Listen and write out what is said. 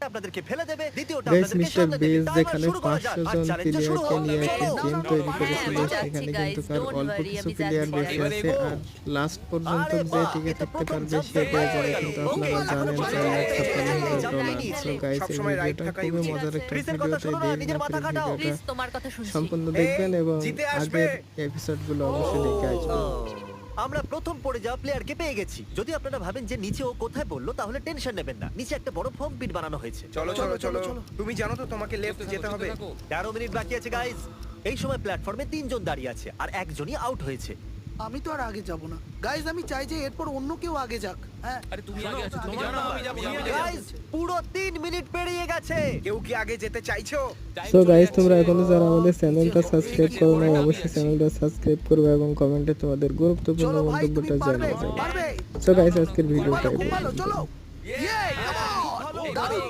আপনাদেরকে ফেলে দেবে, দ্বিতীয়টা গাইস আপনাদেরকে মিস্টার সামনে দেবে। বেস তাহলে যেখানে শুরু করা যাক। 500 আর জন চ্যালেঞ্জটা শুরু প্লেয়ারকে হোক। নিয়ে একটা চলো। গেম তৈরি করেছিল, আমি যাচ্ছি, সেখানে guys, কিন্তু তার don't অল্প worry, কিছু আমি প্লেয়ার যাচ্ছি। বেঁচে আছে, আর লাস্ট পর্যন্ত আরে যে বাহ, টিকে এটা থাকতে প্রথম পারবে jump সে এ পেয়ে হয়ে যাবে। গেল। কিন্তু ওকে, আপনারা এখনো জানেন পর্যন্ত 4,56,000 নিয়েছে। সো গাইস এই সবসময় right ভিডিওটা থাকাই খুবই উচিত। মজার একটা ক্রিসের ভিডিও, কথা তাই শোনো না, দেরি নিজের না মাথা করে খাটাও। ভিডিওটা প্লিজ তোমার কথা শুনছি। সম্পূর্ণ দেখবেন এবং জিতে আসবে। আগের এপিসোডগুলো অবশ্যই দেখে আসবেন। আমরা প্রথম পড়ে যাওয়া প্লেয়ারকে পেয়ে গেছি। যদি আপনারা ভাবেন যে নিচে ও কোথায় পড়লো, তাহলে টেনশন নেবেন না, নিচে একটা বড় ফোম পিট বানানো হয়েছে। চলো চলো চলো তুমি জানো তো তোমাকে লেফট যেতে হবে। 13 মিনিট বাকি আছে গাইস। এই সময় প্ল্যাটফর্মে 3 জন দাঁড়িয়ে আছে আর একজনই আউট হয়েছে। আমি তো আর আগে যাব না গাইজ, আমি চাই যে এরপর অন্য কেউ আগে যাক। হ্যাঁ আরে তুমি আগে আছো, তুমি তোমার জানো নাম্বার, আমি যাবো, তুমি আমি আগে যাবো। গাইস পুরো 3 মিনিট পেরিয়ে গেছে। কেউ কি আগে যেতে চাইছো? সো গাইস তোমরা এখনো যারা আমাদের চ্যানেলটা সাবস্ক্রাইব করো না, অবশ্যই চ্যানেলটা সাবস্ক্রাইব করবে এবং কমেন্টে তোমাদের গুরুত্বপূর্ণ চলো ভাই, তুমি মন্তব্যটা পারবে জানিয়ে যাবে। পারবে। সো গাইস আজকের ভিডিওটা খুব ভালো, চলো। ইয়ে, come on! দারুণ,